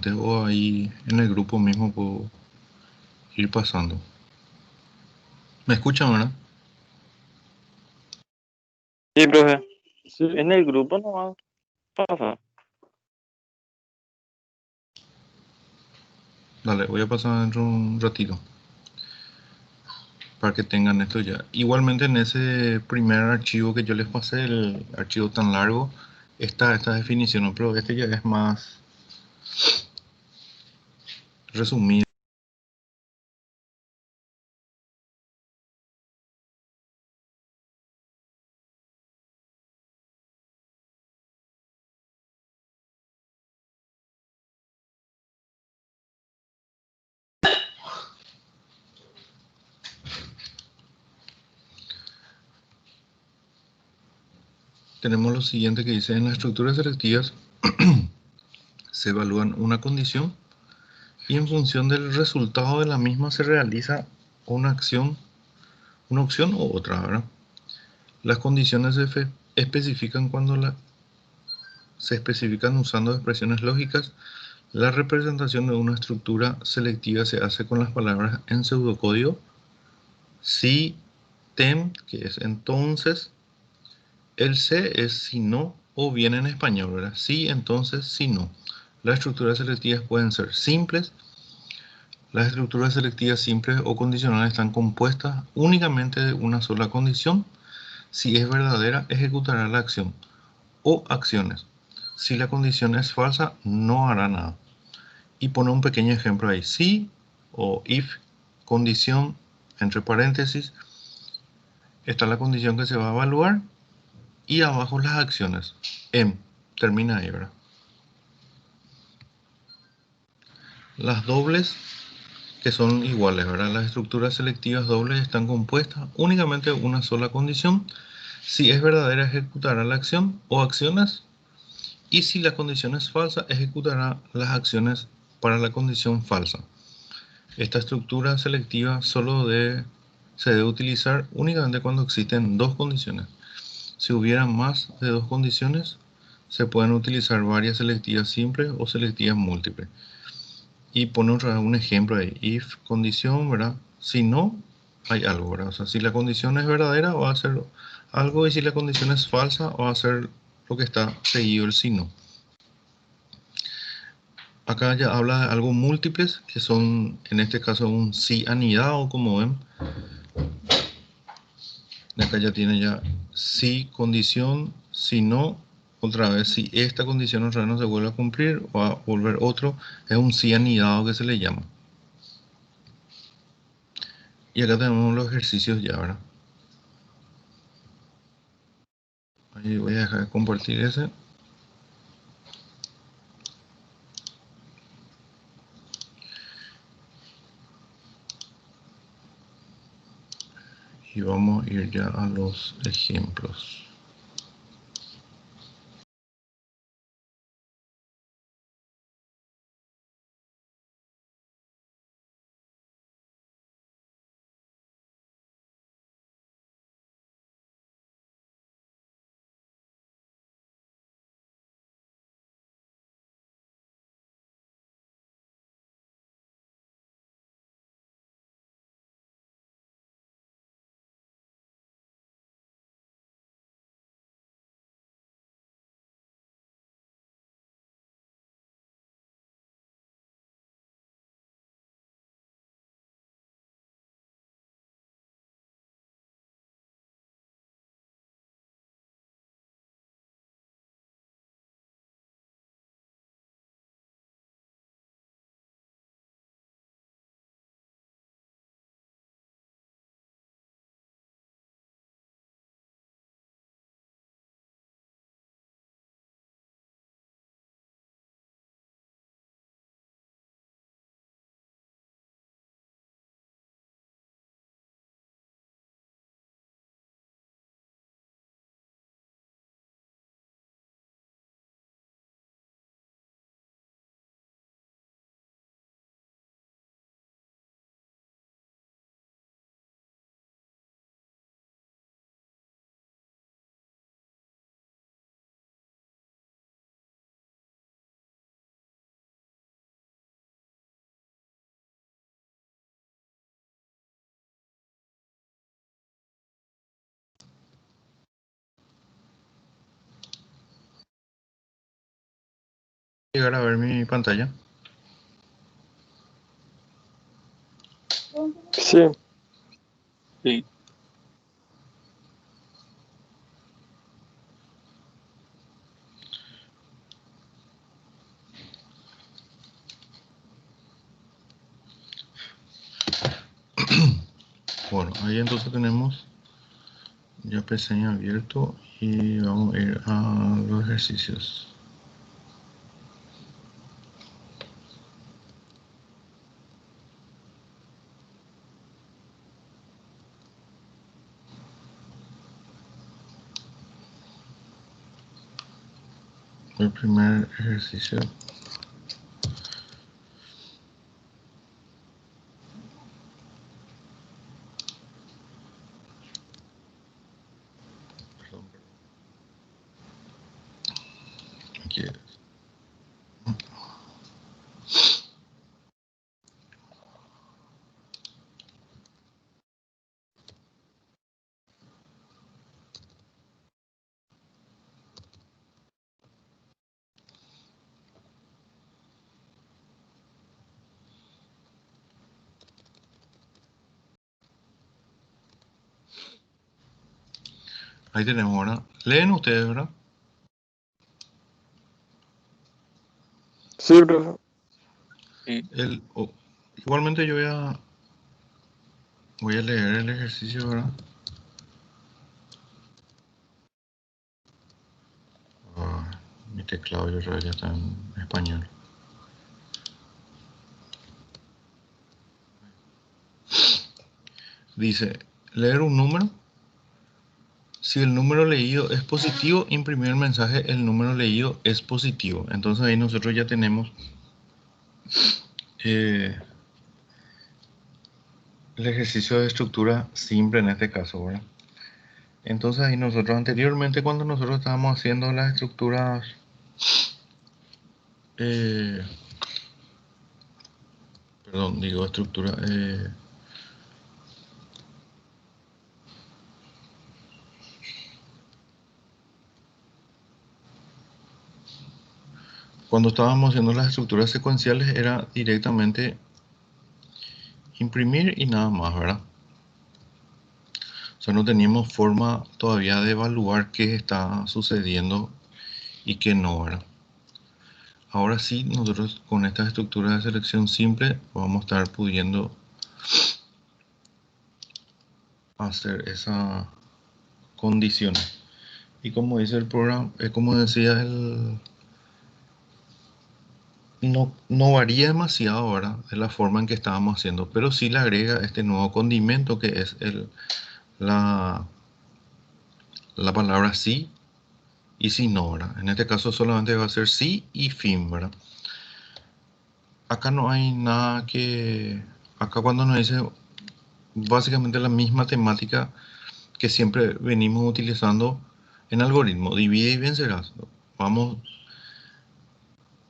antes o ahí en el grupo mismo puedo ir pasando. ¿Me escuchan, verdad? Sí, profe. Sí. En el grupo no pasa. Dale, voy a pasar dentro de un ratito para que tengan esto ya. Igualmente en ese primer archivo que yo les pasé, el archivo tan largo, está esta definición, pero este ya es más resumido. Tenemos lo siguiente que dice: en las estructuras selectivas se evalúan una condición y en función del resultado de la misma se realiza una opción u otra, ¿verdad? Las condiciones se especifican se especifican usando expresiones lógicas. La representación de una estructura selectiva se hace con las palabras en pseudocódigo si, tem, que es entonces, el se es si no, o bien en español, ¿verdad? Si, entonces, si no. Las estructuras selectivas pueden ser simples. Las estructuras selectivas simples o condicionales están compuestas únicamente de una sola condición. Si es verdadera, ejecutará la acción o acciones. Si la condición es falsa, no hará nada. Y pone un pequeño ejemplo ahí. Si o if, condición, entre paréntesis, está la condición que se va a evaluar y abajo las acciones. Termina ahí, ¿verdad? Las dobles, que son iguales, ¿verdad? Las estructuras selectivas dobles están compuestas únicamente de una sola condición. Si es verdadera, ejecutará la acción o acciones. Y si la condición es falsa, ejecutará las acciones para la condición falsa. Esta estructura selectiva se debe utilizar únicamente cuando existen dos condiciones. Si hubiera más de dos condiciones, se pueden utilizar varias selectivas simples o selectivas múltiples. Y pone otra vez un ejemplo ahí. If, condición, ¿verdad? Si no, hay algo, ¿verdad? O sea, si la condición es verdadera, va a hacer algo, y si la condición es falsa, va a hacer lo que está seguido el si no. Acá ya habla de algo múltiples, que son en este caso un si anidado, como ven. Acá ya tiene ya si condición, si no, otra vez, si esta condición otra vez no se vuelve a cumplir, va a volver otro, es un si anidado que se le llama. Y acá tenemos los ejercicios ya, ¿verdad? Ahí voy a dejar de compartir ese. Y vamos a ir ya a los ejemplos. llegar a ver mi pantalla. Sí. Sí. Bueno, ahí entonces tenemos ya pestaña abierto y vamos a ir a los ejercicios. El primer ejercicio. Perdón. Aquí es. Ahí tenemos, ¿verdad? Leen ustedes, ¿verdad? Sí, profe. Sí. Igualmente yo voy a leer el ejercicio, ¿verdad? Mi teclado ya está en español. Dice, leer un número. Si el número leído es positivo, imprimir el mensaje, el número leído es positivo. Entonces ahí nosotros ya tenemos el ejercicio de estructura simple en este caso, ¿verdad? Entonces ahí nosotros anteriormente cuando nosotros estábamos haciendo las estructuras perdón, digo estructura cuando estábamos haciendo las estructuras secuenciales era directamente imprimir y nada más, ¿verdad? O sea, no teníamos forma todavía de evaluar qué está sucediendo y qué no, ¿verdad? Ahora sí, nosotros con estas estructuras de selección simple vamos a estar pudiendo hacer esa condición. Y como dice el programa, como decía no varía demasiado, ¿verdad? De la forma en que estábamos haciendo, pero sí le agrega este nuevo condimento que es la, la palabra sí y si no, ¿verdad? En este caso solamente va a ser sí y fin, ¿verdad? Acá no hay nada que... Acá cuando nos dice básicamente la misma temática que siempre venimos utilizando en algoritmo, divide y vencerás. Vamos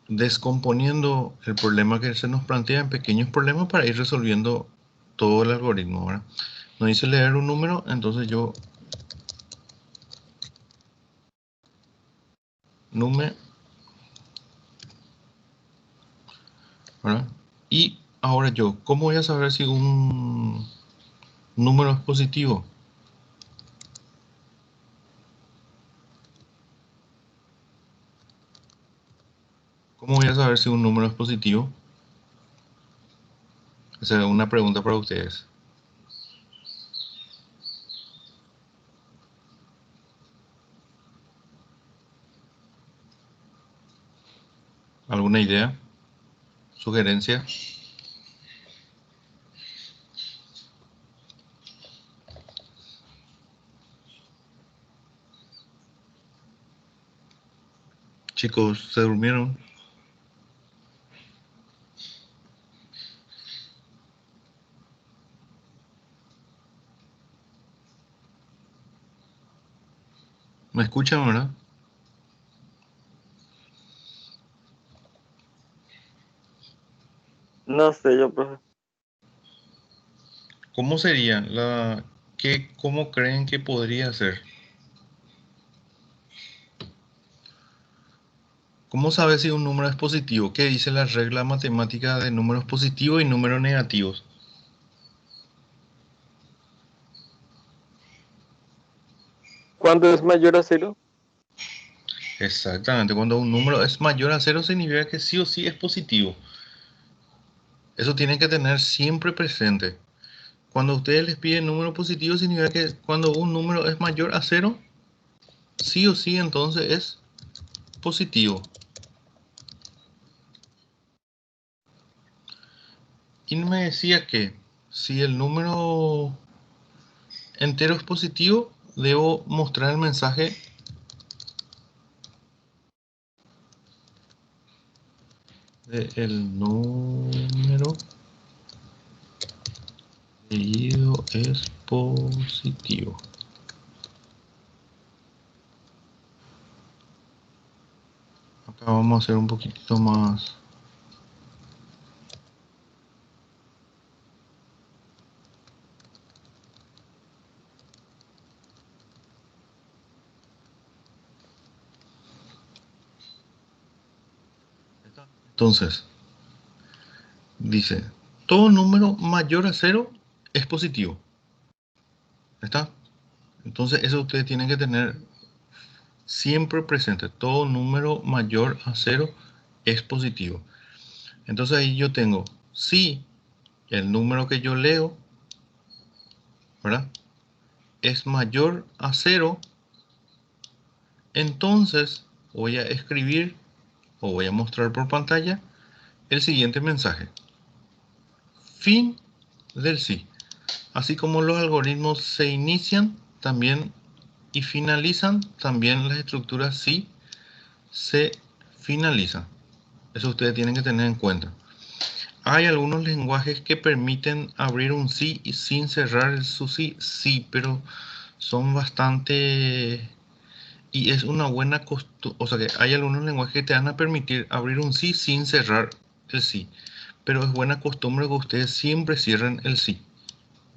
descomponiendo el problema que se nos plantea en pequeños problemas para ir resolviendo todo el algoritmo, ¿verdad? Nos dice leer un número, entonces yo número, ¿verdad? Y ahora yo, ¿cómo voy a saber si un número es positivo? ¿Cómo voy a saber si un número es positivo? Esa es una pregunta para ustedes. ¿Alguna idea? ¿Sugerencia? Chicos, ¿se durmieron? ¿Me escuchan, verdad? No sé yo, profe. ¿Cómo sería cómo creen que podría ser? ¿Cómo sabes si un número es positivo? ¿Qué dice la regla matemática de números positivos y números negativos? ¿Cuándo es mayor a cero? Exactamente, cuando un número es mayor a cero significa que sí o sí es positivo. Eso tienen que tener siempre presente. Cuando ustedes les piden número positivo significa que cuando un número es mayor a cero, sí o sí entonces es positivo. Y me decía que si el número entero es positivo, debo mostrar el mensaje de el número leído es positivo. Acá vamos a hacer un poquitito más. Entonces, dice, todo número mayor a cero es positivo. ¿Está? Entonces, eso ustedes tienen que tener siempre presente. Todo número mayor a cero es positivo. Entonces ahí yo tengo, si el número que yo leo, ¿verdad?, es mayor a cero, entonces voy a escribir o voy a mostrar por pantalla el siguiente mensaje. Fin del sí. Así como los algoritmos se inician también y finalizan, también las estructuras sí se finalizan. Eso ustedes tienen que tener en cuenta. Hay algunos lenguajes que permiten abrir un sí y sin cerrar su sí, sí, pero son bastante... Y es una buena costumbre, o sea que hay algunos lenguajes que te van a permitir abrir un sí sin cerrar el sí. Pero es buena costumbre que ustedes siempre cierren el sí.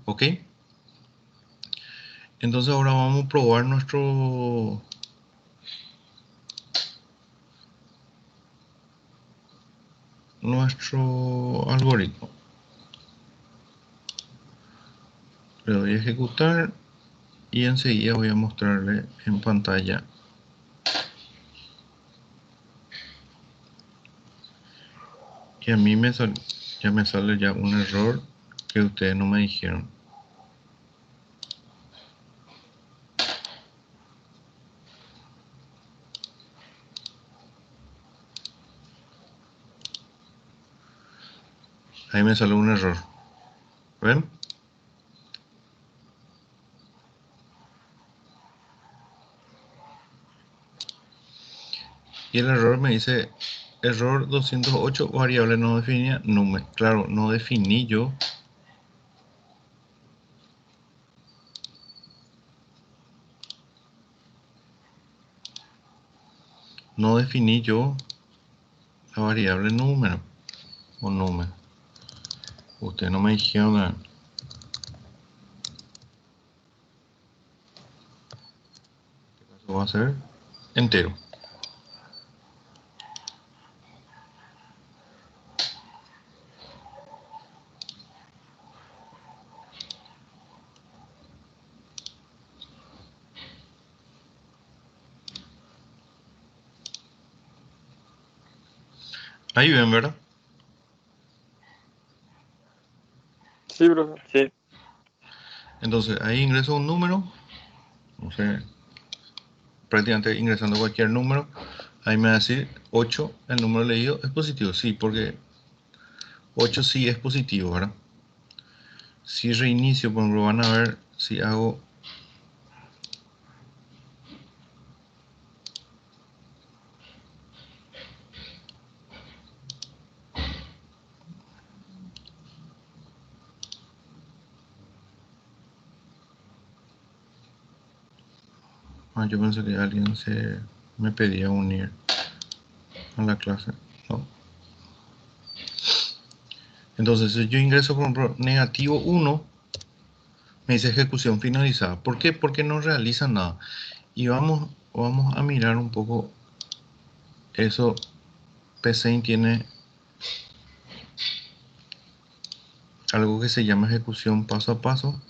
¿Ok? Entonces ahora vamos a probar nuestro algoritmo. Le doy a ejecutar y enseguida voy a mostrarle en pantalla. Y a mí ya me sale ya un error que ustedes no me dijeron. Ahí me sale un error. ¿Ven? Y el error me dice error 208, variable no definida, número. Claro, no definí yo. No definí yo la variable número o número. Ustedes no me dijeron nada. En este caso va a ser entero. Ahí ven, ¿verdad? Sí, profe. Sí. Entonces ahí ingreso un número, no sé, prácticamente ingresando cualquier número, ahí me va a decir 8, el número leído es positivo, sí, porque 8 sí es positivo, ¿verdad? Si reinicio, por ejemplo, van a ver si hago yo pensé que alguien me pedía unir a la clase. No. Entonces, si yo ingreso, por ejemplo, negativo 1, me dice ejecución finalizada. ¿Por qué? Porque no realiza nada. Y vamos a mirar un poco eso PSeInt tiene algo que se llama ejecución paso a paso.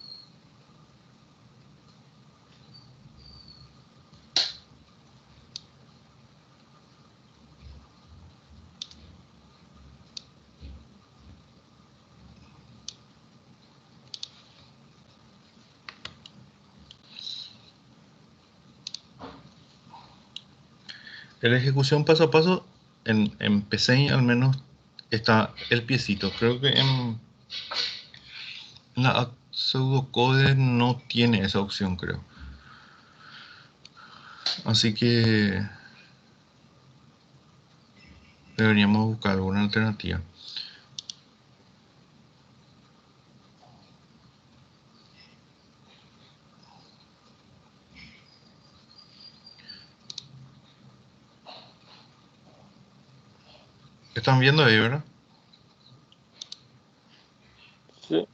En la ejecución paso a paso, en PSeInt al menos está el piecito. Creo que en la pseudocode no tiene esa opción, creo. Así que deberíamos buscar alguna alternativa. Están viendo ahí, ¿verdad? Sí.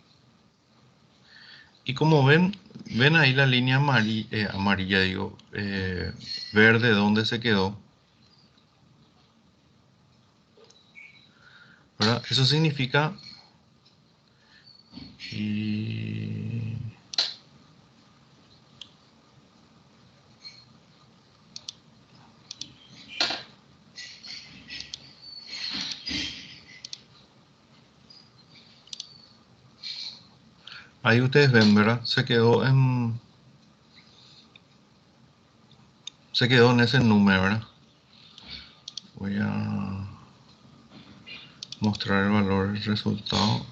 Y como ven ahí la línea amarilla, digo, verde, ¿dónde se quedó? ¿Verdad? Eso significa... Y... Ahí ustedes ven, ¿verdad? Se quedó en ese número, ¿verdad? Voy a mostrar el valor del resultado.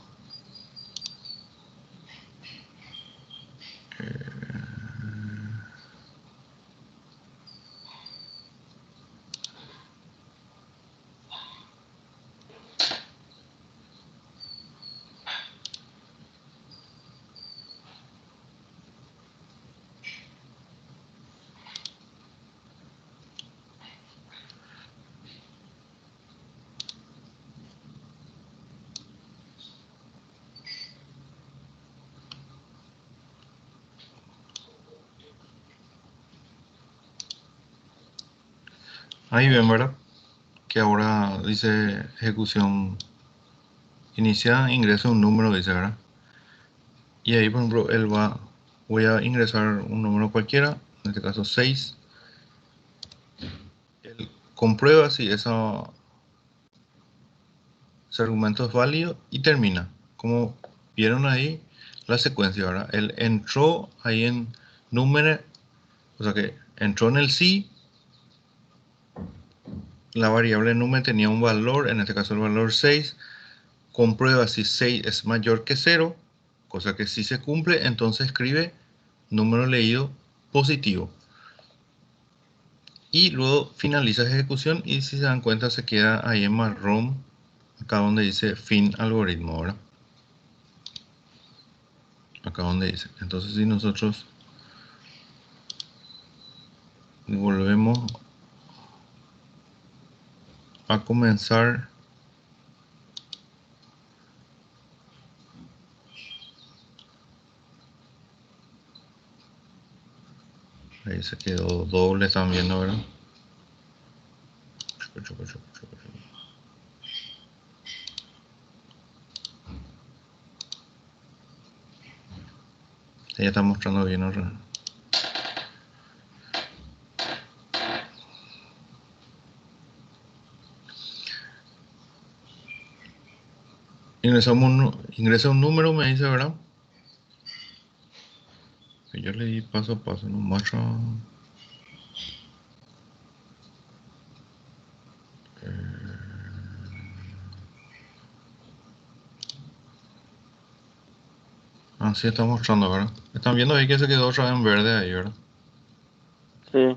Ahí ven, ¿verdad? Que ahora dice ejecución iniciada, ingresa un número, dice, ¿verdad? Y ahí, por ejemplo, voy a ingresar un número cualquiera, en este caso 6. Él comprueba si ese argumento es válido y termina. Como vieron ahí, la secuencia, ¿verdad? Él entró ahí en número, o sea que entró en el sí, la variable número tenía un valor, en este caso el valor 6, comprueba si 6 es mayor que 0, cosa que si se cumple, entonces escribe número leído positivo. Y luego finaliza la ejecución y si se dan cuenta se queda ahí en marrón, acá donde dice fin algoritmo, ¿verdad? Acá donde dice. Entonces si nosotros volvemos a comenzar ahí se quedó doble también, ¿no? ¿Verdad? Ahí está mostrando bien, ¿no? Ingresa un número, me dice, ¿verdad? Que yo le di paso a paso, no muestra. Así está mostrando, ¿verdad? Están viendo ahí que se quedó otra vez en verde ahí, ¿verdad? Sí.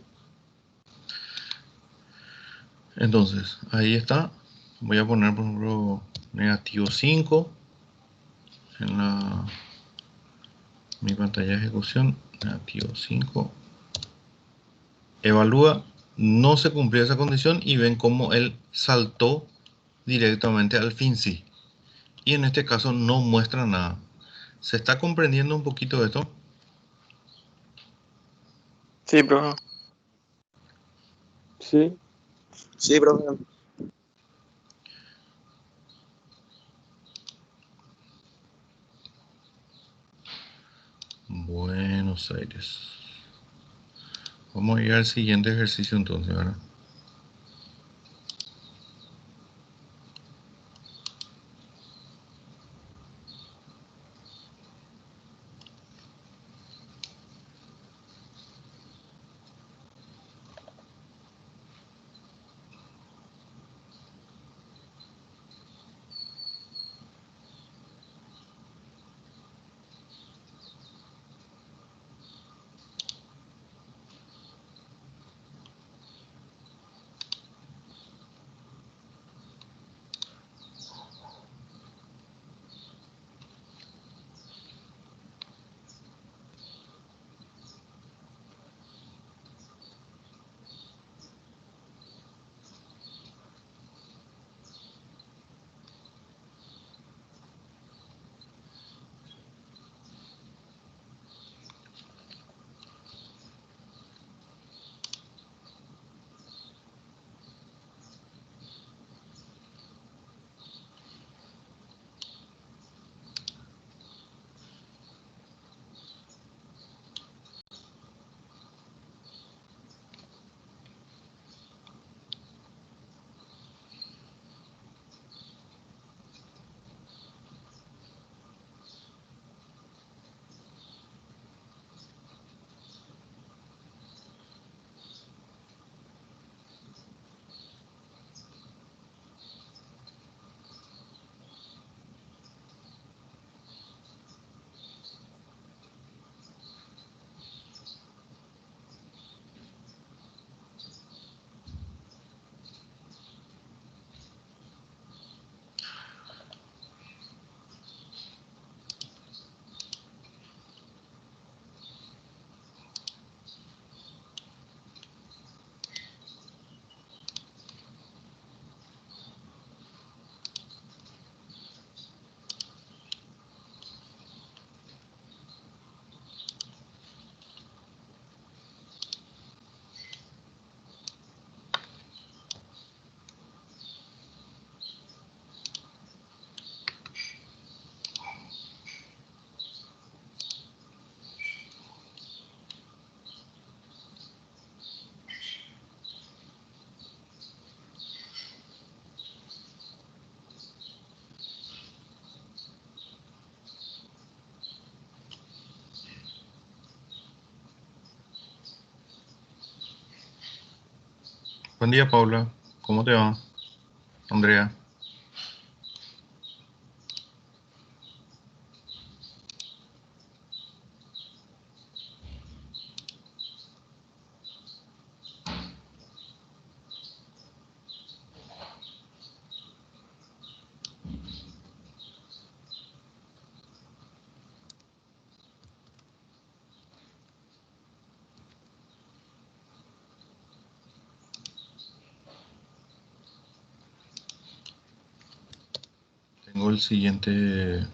Entonces, ahí está. Voy a poner, por ejemplo, negativo 5 en mi pantalla de ejecución. Negativo 5. Evalúa. No se cumplió esa condición y ven cómo él saltó directamente al fin sí. Y en este caso no muestra nada. ¿Se está comprendiendo un poquito esto? Sí, profe. Sí. Sí, profe. Buenos Aires. Vamos a ir al siguiente ejercicio entonces, ¿verdad? Buen día, Paula. ¿Cómo te va? Andrea. Tengo el siguiente.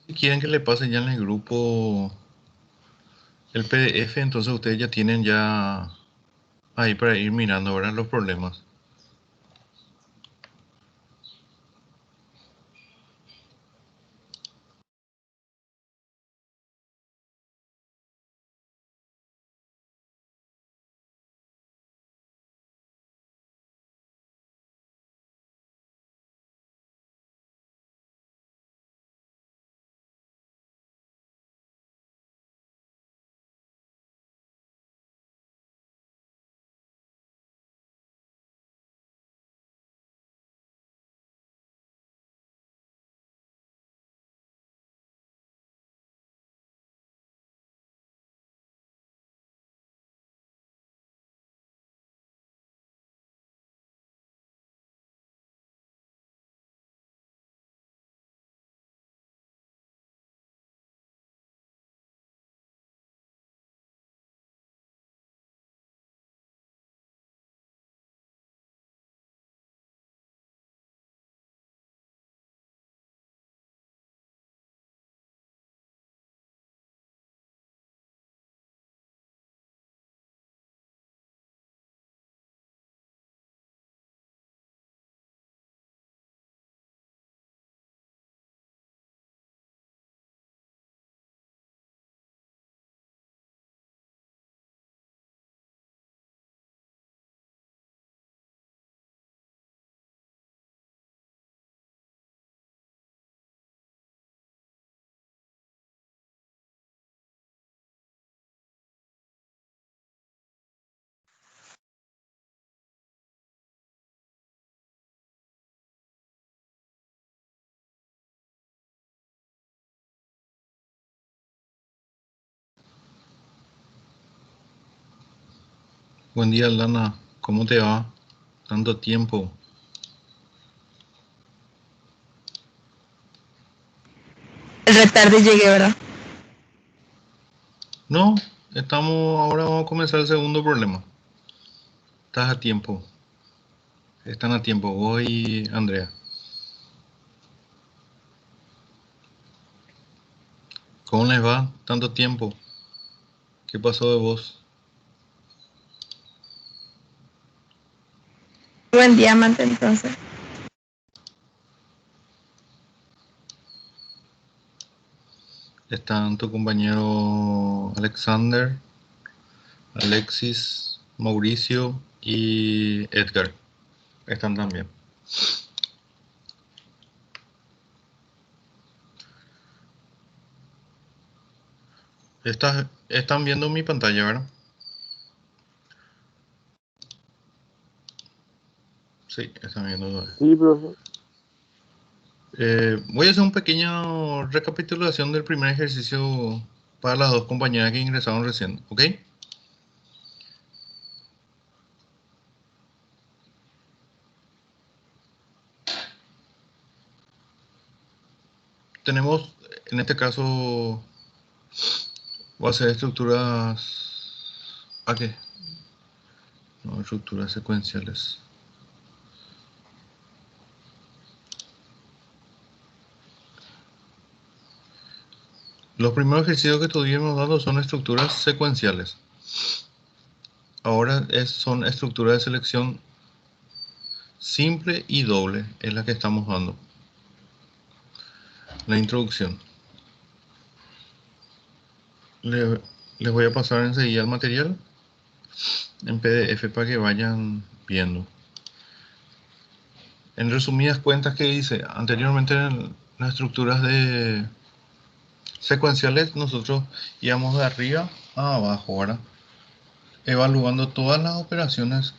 Si quieren que le pase ya en el grupo el PDF, entonces ustedes ya tienen ya ahí para ir mirando ahora los problemas. Buen día, Lana. ¿Cómo te va? Tanto tiempo. Retarde llegué, ¿verdad? No, ahora vamos a comenzar el segundo problema. Estás a tiempo. Están a tiempo. Vos y Andrea. ¿Cómo les va? Tanto tiempo. ¿Qué pasó de vos? Buen diamante entonces. Están tu compañero Alexander, Alexis, Mauricio y Edgar. Están también. Están viendo mi pantalla, ¿verdad? Sí, están viendo. Sí, profe. Voy a hacer una pequeña recapitulación del primer ejercicio para las dos compañeras que ingresaron recién, ¿ok? Tenemos, en este caso, va a ser estructuras... ¿A qué? No, estructuras secuenciales. Los primeros ejercicios que estuvimos dando son estructuras secuenciales. Ahora son estructuras de selección simple y doble, es la que estamos dando. La introducción. Les voy a pasar enseguida el material en PDF para que vayan viendo. En resumidas cuentas, ¿qué dice? Anteriormente en las estructuras de secuenciales nosotros íbamos de arriba a abajo, ¿verdad? Evaluando todas las operaciones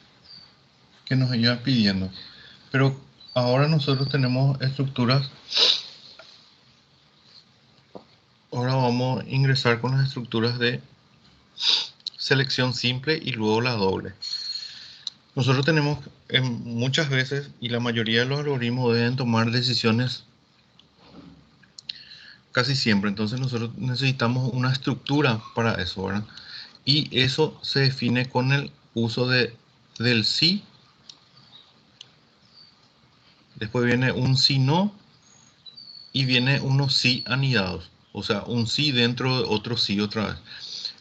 que nos iban pidiendo. Pero ahora nosotros tenemos estructuras. Ahora vamos a ingresar con las estructuras de selección simple y luego la doble. Nosotros tenemos muchas veces, y la mayoría de los algoritmos deben tomar decisiones casi siempre. Entonces nosotros necesitamos una estructura para eso, ¿verdad? Y eso se define con el uso del sí. Después viene un sí no y viene unos sí anidados. O sea, un sí dentro de otro sí otra vez.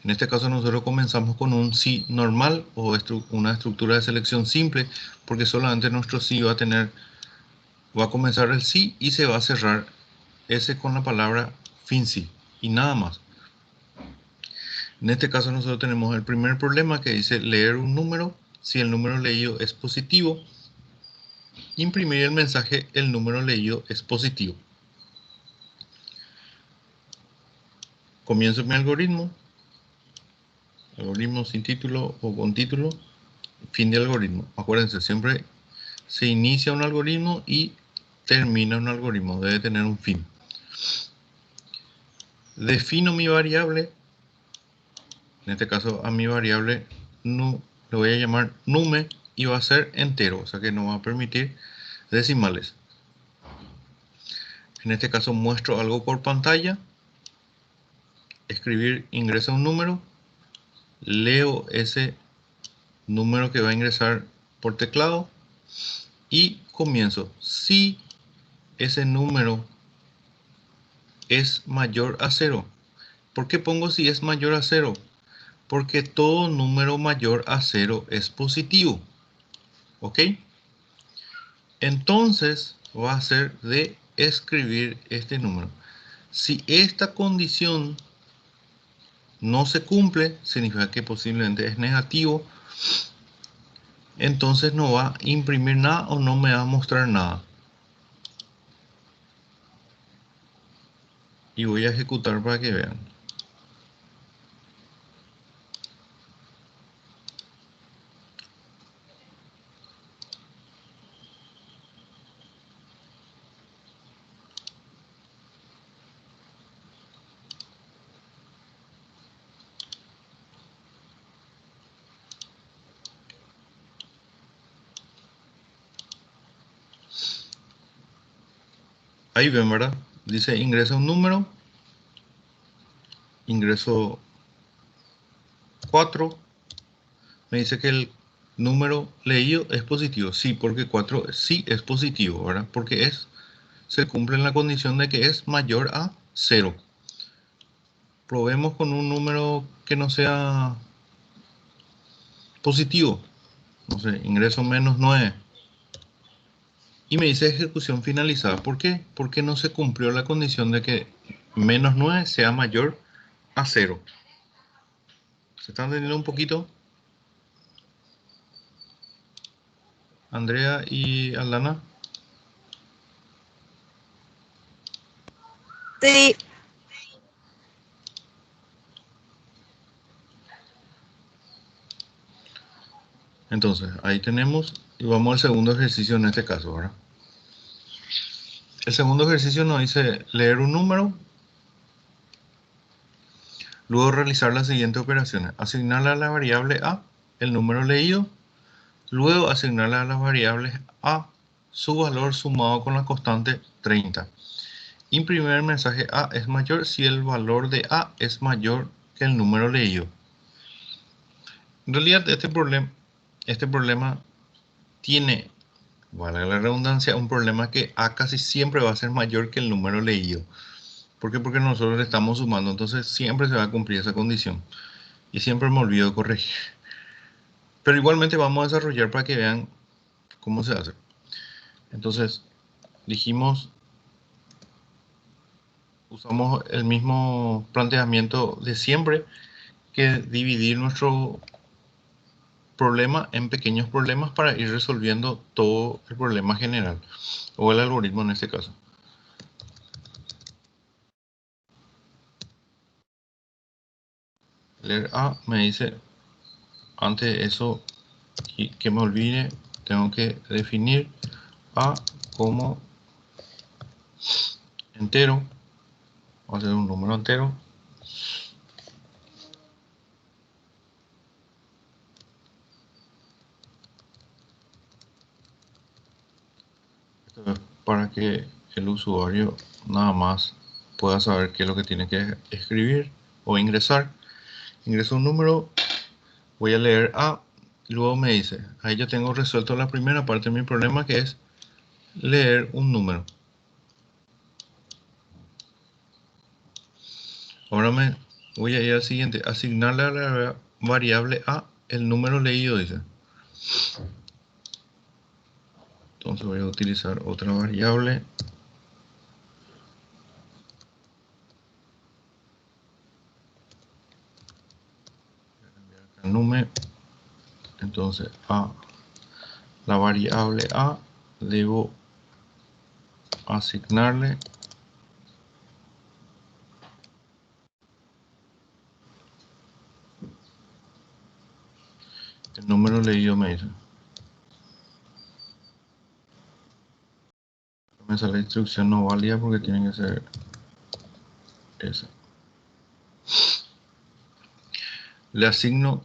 En este caso nosotros comenzamos con un sí normal o una estructura de selección simple porque solamente nuestro sí va a comenzar el sí y se va a cerrar ese con la palabra fin sí y nada más. En este caso nosotros tenemos el primer problema que dice leer un número. Si el número leído es positivo, imprimir el mensaje el número leído es positivo. Comienzo mi algoritmo sin título o con título, fin de algoritmo. Acuérdense, siempre se inicia un algoritmo y termina un algoritmo, debe tener un fin. Defino mi variable, en este caso a mi variable le voy a llamar nume y va a ser entero, o sea que no va a permitir decimales. En este caso muestro algo por pantalla, escribir ingresa un número, leo ese número que va a ingresar por teclado y comienzo. Si ese número es mayor a 0, ¿por qué pongo si es mayor a 0? Porque todo número mayor a 0 es positivo. ¿Ok? Entonces va a ser de escribir este número. Si esta condición no se cumple, significa que posiblemente es negativo, entonces no va a imprimir nada o no me va a mostrar nada. Y voy a ejecutar para que vean. Ahí ven, ¿verdad? Dice ingresa un número, ingreso 4, me dice que el número leído es positivo. Sí, porque 4 sí es positivo, ¿verdad? Porque se cumple en la condición de que es mayor a 0. Probemos con un número que no sea positivo. No sé, ingreso menos 9. Y me dice ejecución finalizada. ¿Por qué? Porque no se cumplió la condición de que menos 9 sea mayor a 0. ¿Se está entendiendo un poquito? Andrea y Alana. Sí, Entonces, ahí tenemos, y vamos al segundo ejercicio en este caso, ¿verdad? El segundo ejercicio nos dice leer un número, luego realizar las siguientes operaciones. Asignarle a la variable A el número leído, luego asignarle a las variables A su valor sumado con la constante 30. Imprimir el mensaje A es mayor si el valor de A es mayor que el número leído. En realidad este problema tiene, valga la redundancia, un problema que A casi siempre va a ser mayor que el número leído. ¿Por qué? Porque nosotros le estamos sumando, entonces siempre se va a cumplir esa condición. Y siempre me olvido corregir. Pero igualmente vamos a desarrollar para que vean cómo se hace. Entonces, dijimos, usamos el mismo planteamiento de siempre, que dividir nuestro problema en pequeños problemas para ir resolviendo todo el problema general, o el algoritmo en este caso. Leer A me dice, antes de eso, que me olvide, tengo que definir A como entero, va a ser un número entero, para que el usuario nada más pueda saber qué es lo que tiene que escribir o ingresar. Ingreso un número, voy a leer A, y luego me dice, ahí ya tengo resuelto la primera parte de mi problema, que es leer un número. Ahora me voy a ir al siguiente, asignarle a la variable A el número leído, dice. Entonces voy a utilizar otra variable. Número. Entonces a la variable A debo asignarle el número leído, me dice. Me sale la instrucción no válida porque tiene que ser esa. Le asigno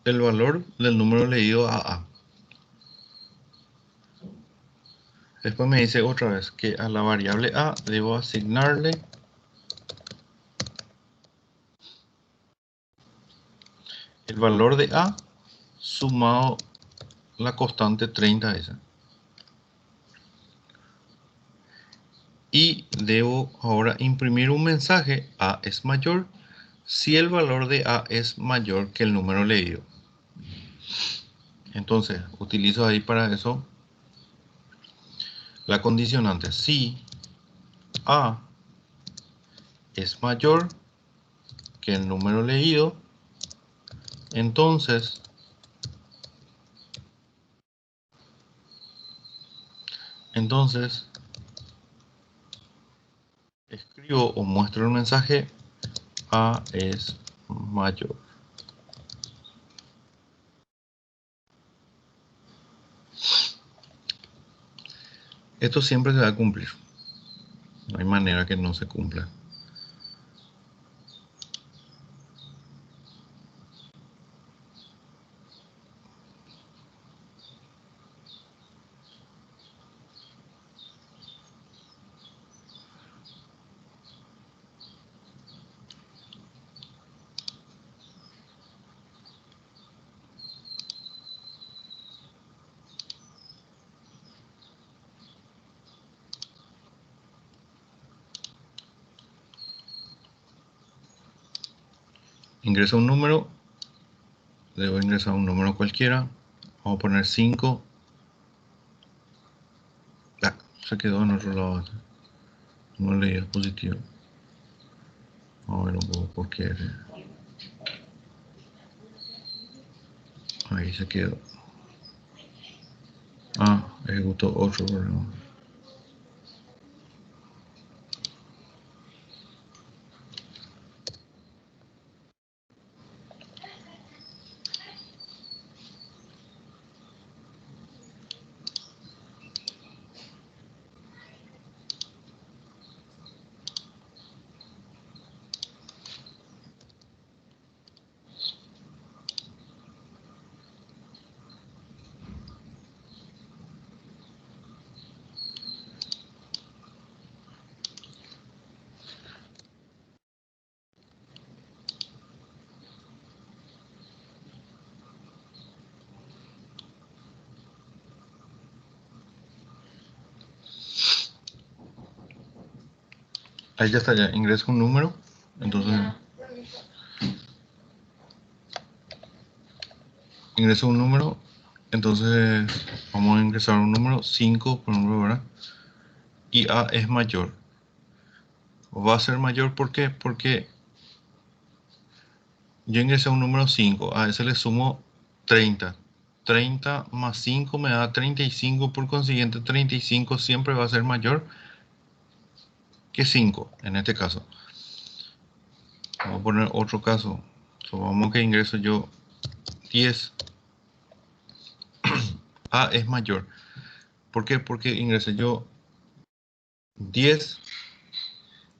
el valor del número leído a A. Después me dice otra vez que a la variable A debo asignarle el valor de A sumado la constante 30 esa. Y debo ahora imprimir un mensaje A es mayor si el valor de A es mayor que el número leído. Entonces, utilizo ahí para eso la condicionante. Si A es mayor que el número leído, entonces escribo o muestro el mensaje A es mayor. Esto siempre se va a cumplir. No hay manera que no se cumpla. ingreso un número, debo ingresar un número cualquiera, vamos a poner 5. Se quedó en otro lado, no leí el positivo. Vamos a ver un poco por qué. Ahí se quedó. Ejecutó otro programa. Ahí ya está, ya ingreso un número, entonces ingreso un número, entonces vamos a ingresar un número 5, por ejemplo, ¿verdad? Y A es mayor. Va a ser mayor, ¿por qué? Porque yo ingresé un número 5, a ese le sumo 30. 30 más 5 me da 35, por consiguiente 35 siempre va a ser mayor que 5, en este caso. Vamos a poner otro caso. Supongamos que ingreso yo 10. A es mayor. ¿Por qué? Porque ingresé yo 10.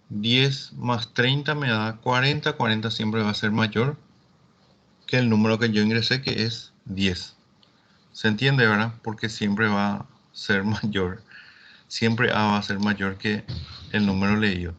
10 más 30 me da 40. 40 siempre va a ser mayor que el número que yo ingresé, que es 10. ¿Se entiende, verdad? Porque siempre va a ser mayor. Siempre A va a ser mayor que el número leído.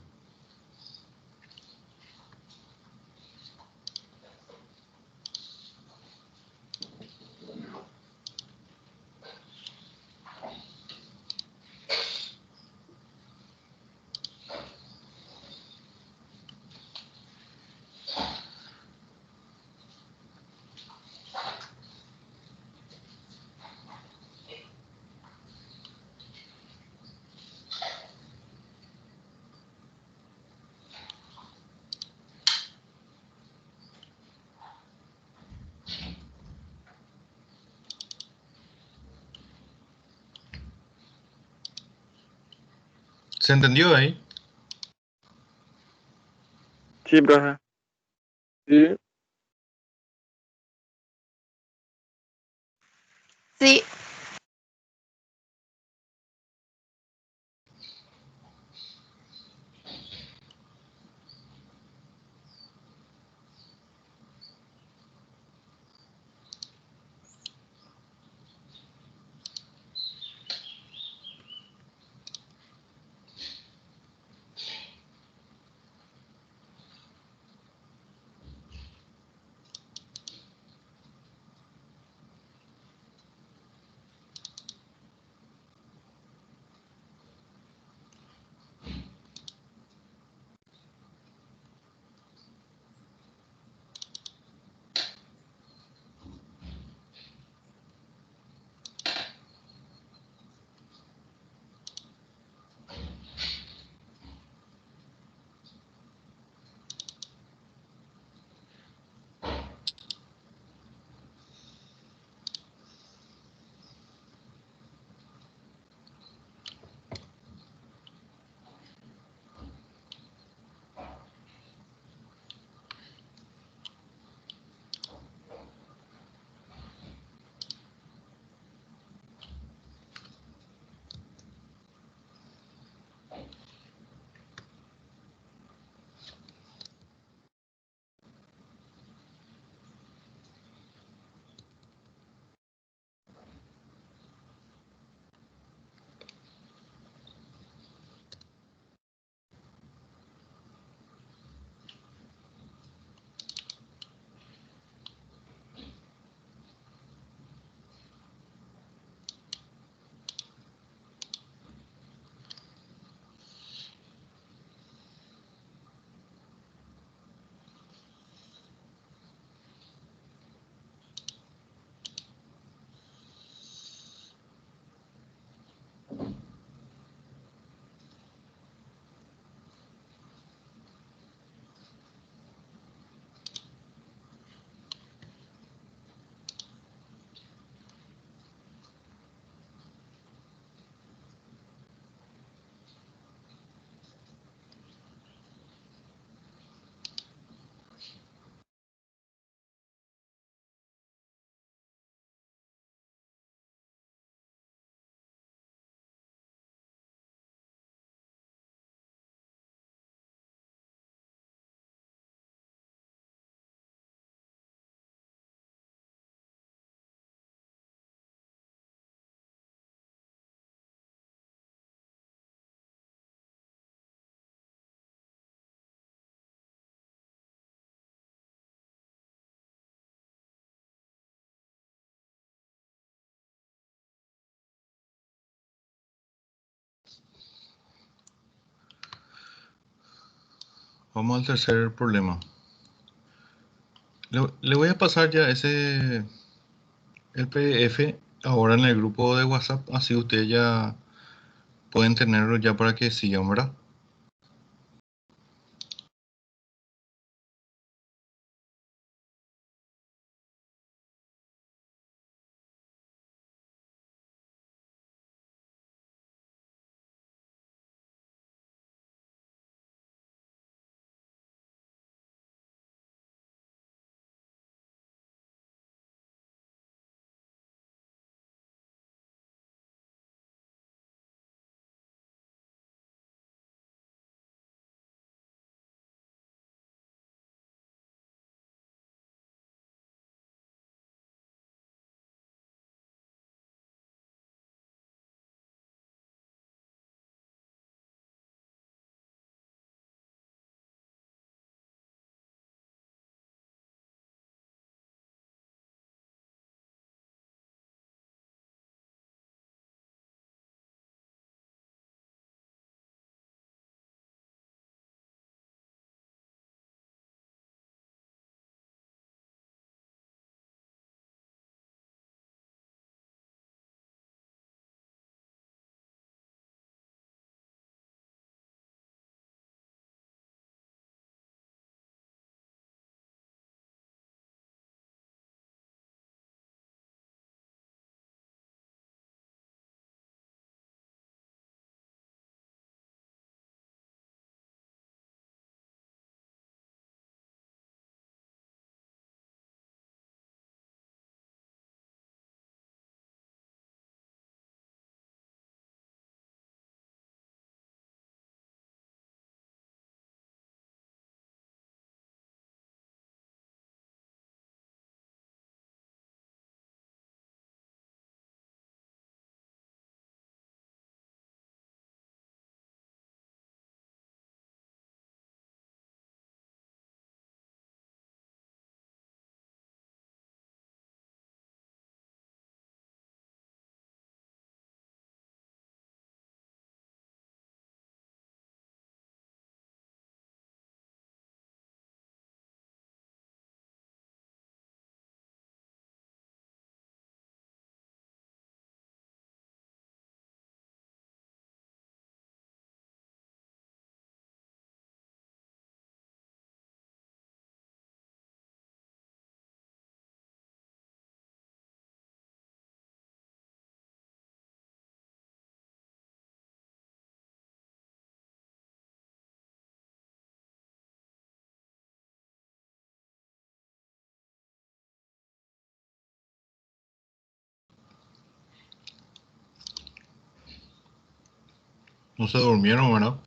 ¿Se entendió ahí? Sí, profe. Sí. Sí, Vamos al tercer problema. Le voy a pasar ya el PDF ahora en el grupo de WhatsApp, así ustedes ya pueden tenerlo ya para que sigan, ¿verdad? No se durmieron, ¿verdad?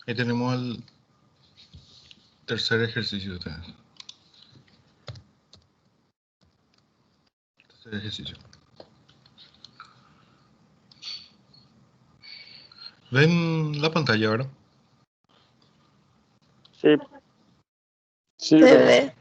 Ahí tenemos el tercer ejercicio de ustedes. Tercer ejercicio. ¿Ven la pantalla ahora? Sí. Sí, Se profe. ve.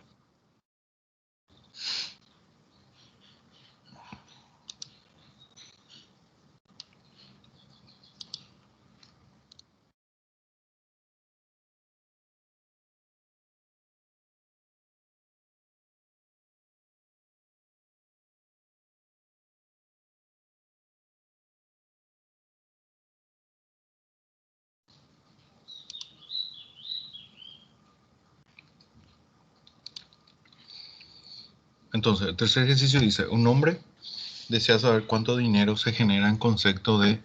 Entonces, el tercer ejercicio dice, un hombre desea saber cuánto dinero se genera en concepto de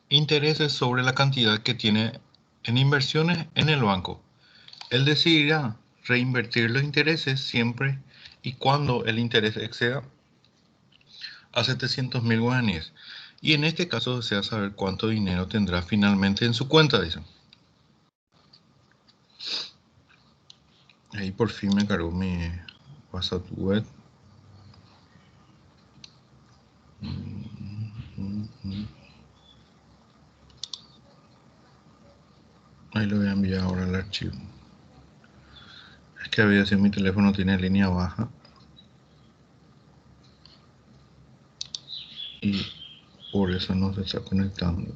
intereses sobre la cantidad que tiene en inversiones en el banco. Él decidirá reinvertir los intereses siempre y cuando el interés exceda a 700.000 guaraníes. Y en este caso desea saber cuánto dinero tendrá finalmente en su cuenta, dice. Ahí por fin me cargó mi WhatsApp web. Ahí lo voy a enviar ahora al archivo. Es que a veces mi teléfono tiene línea baja. Y por eso no se está conectando.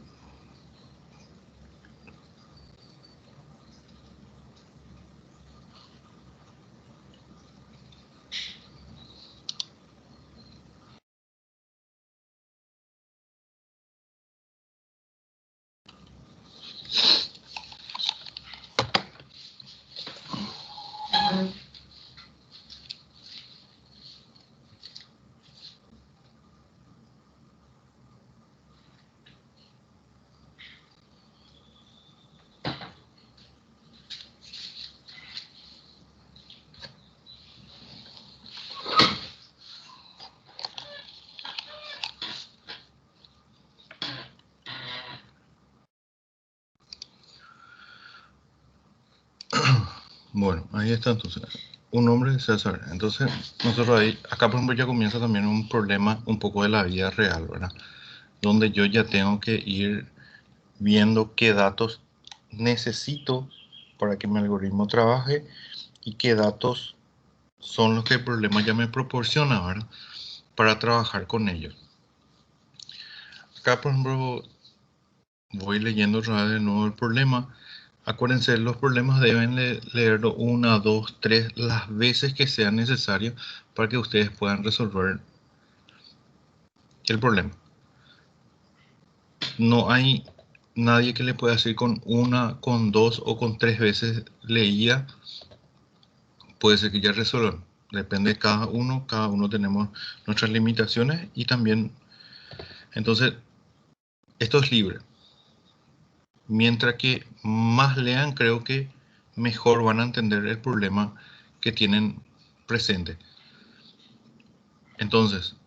Bueno, ahí está entonces. Un hombre desea saber. Entonces, nosotros ahí, acá por ejemplo ya comienza también un problema un poco de la vida real, ¿verdad? Donde yo ya tengo que ir viendo qué datos necesito para que mi algoritmo trabaje y qué datos son los que el problema ya me proporciona, ¿verdad? Para trabajar con ellos. Acá por ejemplo voy leyendo otra vez de nuevo el problema. Acuérdense, los problemas deben leerlo una, dos, tres, las veces que sea necesario para que ustedes puedan resolver el problema. No hay nadie que le pueda decir con una, con dos o con tres veces leída, puede ser que ya resuelvan. Depende de cada uno tenemos nuestras limitaciones y también, entonces, esto es libre. Mientras que más lean, creo que mejor van a entender el problema que tienen presente. Entonces,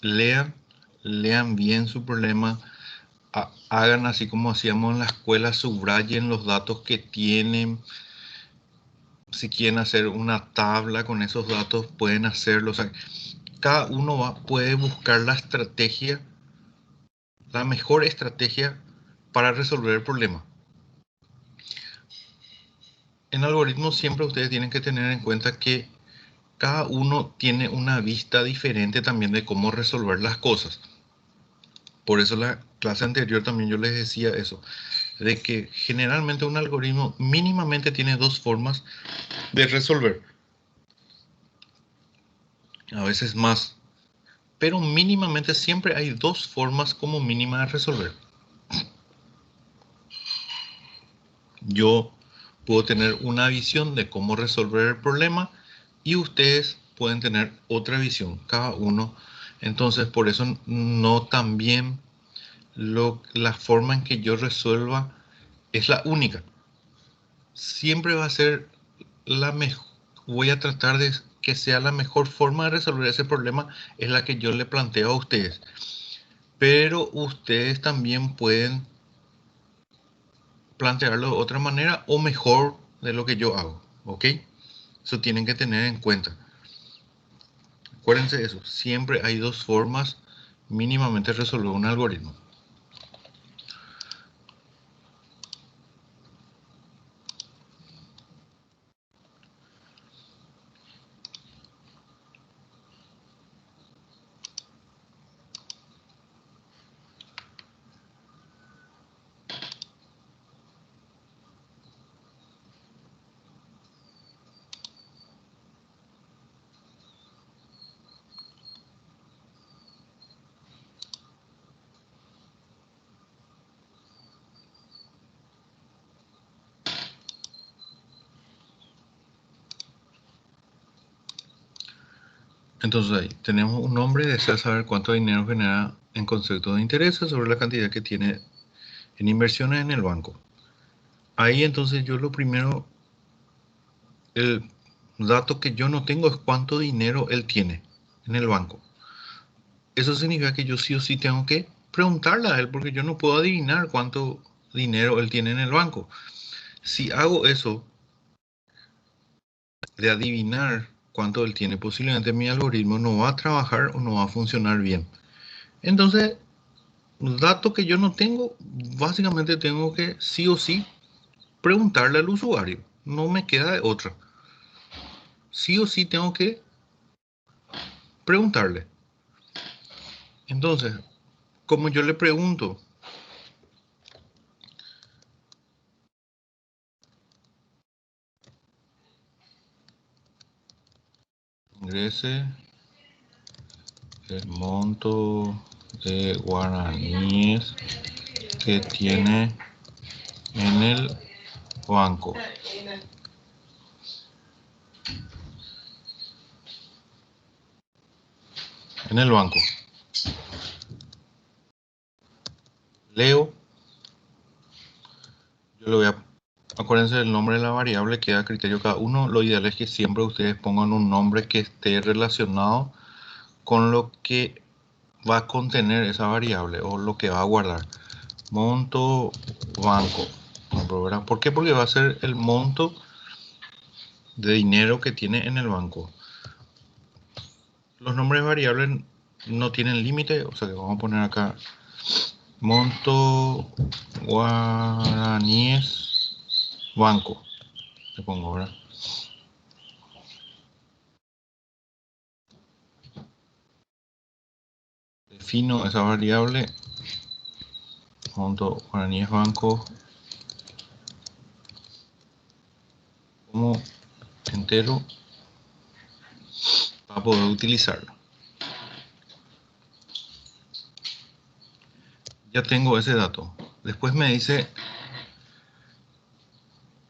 lean bien su problema, hagan así como hacíamos en la escuela, subrayen los datos que tienen. Si quieren hacer una tabla con esos datos, pueden hacerlo. O sea, cada uno puede buscar la estrategia, la mejor estrategia para resolver el problema. En algoritmos siempre ustedes tienen que tener en cuenta que cada uno tiene una vista diferente también de cómo resolver las cosas. Por eso la clase anterior también yo les decía eso, de que generalmente un algoritmo mínimamente tiene dos formas de resolver. A veces más, pero mínimamente siempre hay dos formas como mínima de resolver. Yo puedo tener una visión de cómo resolver el problema y ustedes pueden tener otra visión, cada uno. Entonces, por eso no también la forma en que yo resuelva es la única. Siempre va a ser la mejor. Voy a tratar de que sea la mejor forma de resolver ese problema, es la que yo le planteo a ustedes. Pero ustedes también pueden plantearlo de otra manera o mejor de lo que yo hago, ¿ok? Eso tienen que tener en cuenta. Acuérdense de eso, siempre hay dos formas mínimamente de resolver un algoritmo. Entonces ahí tenemos un nombre, desea saber cuánto dinero genera en concepto de intereses sobre la cantidad que tiene en inversiones en el banco. Ahí entonces yo lo primero, el dato que yo no tengo es cuánto dinero él tiene en el banco. Eso significa que yo sí o sí tengo que preguntarle a él porque yo no puedo adivinar cuánto dinero él tiene en el banco. Si hago eso de adivinar cuánto él tiene, posiblemente mi algoritmo no va a trabajar o no va a funcionar bien. Entonces, dato que yo no tengo, básicamente tengo que sí o sí preguntarle al usuario. No me queda de otra. Sí o sí tengo que preguntarle. Entonces, como yo le pregunto, ingrese el monto de guaraníes que tiene en el banco. En el banco. Leo. Yo le voy a... Acuérdense del nombre de la variable, queda a criterio de cada uno. Lo ideal es que siempre ustedes pongan un nombre que esté relacionado con lo que va a contener esa variable o lo que va a guardar. Monto banco. ¿Por qué? Porque va a ser el monto de dinero que tiene en el banco. Los nombres variables no tienen límite, o sea que vamos a poner acá monto guaraníes banco. Le pongo ahora. Defino esa variable monto guaraníes banco como entero para poder utilizarlo. Ya tengo ese dato. Después me dice,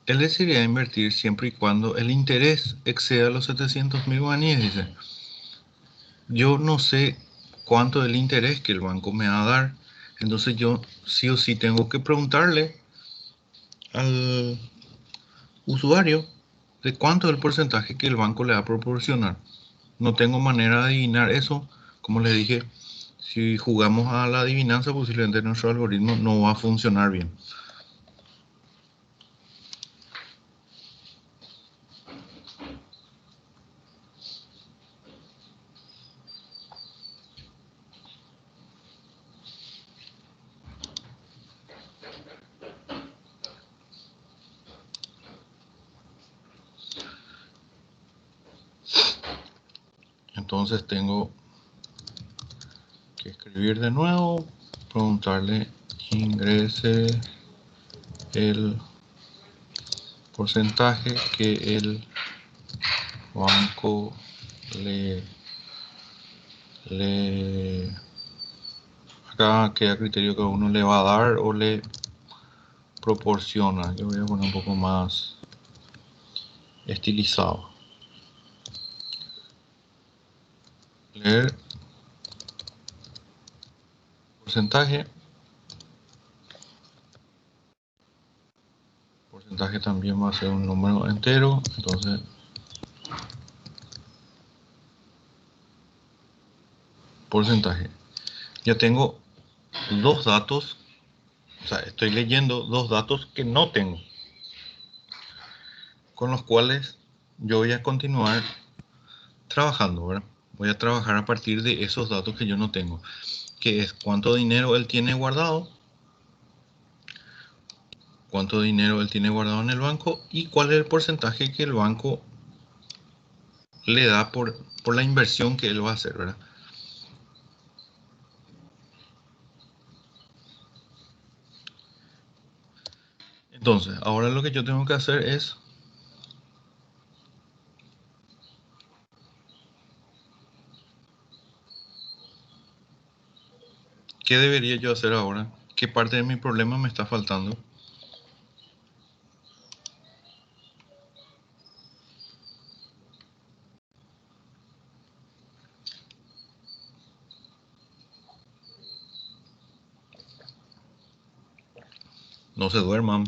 él decidirá invertir siempre y cuando el interés exceda los 700.000 guaraníes, dice. Yo no sé cuánto es el interés que el banco me va a dar, entonces yo sí o sí tengo que preguntarle al usuario de cuánto es el porcentaje que el banco le va a proporcionar. No tengo manera de adivinar eso. Como les dije, si jugamos a la adivinanza, posiblemente nuestro algoritmo no va a funcionar bien. Entonces tengo que escribir de nuevo, preguntarle, ingrese el porcentaje que el banco le acá queda a criterio que uno le va a dar o le proporciona. Yo voy a poner un poco más estilizado. Leer porcentaje. Porcentaje también va a ser un número entero, entonces porcentaje. Ya tengo dos datos O sea, estoy leyendo dos datos que no tengo, con los cuales yo voy a continuar trabajando, ¿verdad? Voy a trabajar a partir de esos datos que yo no tengo, que es cuánto dinero él tiene guardado, cuánto dinero él tiene guardado en el banco y cuál es el porcentaje que el banco le da por la inversión que él va a hacer, ¿verdad? Entonces, ahora lo que yo tengo que hacer es ¿qué debería yo hacer ahora? ¿Qué parte de mi problema me está faltando? No se duerman.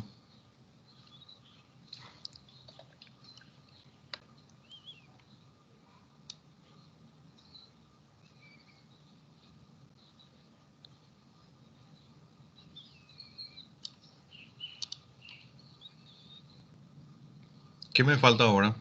¿Qué me falta ahora?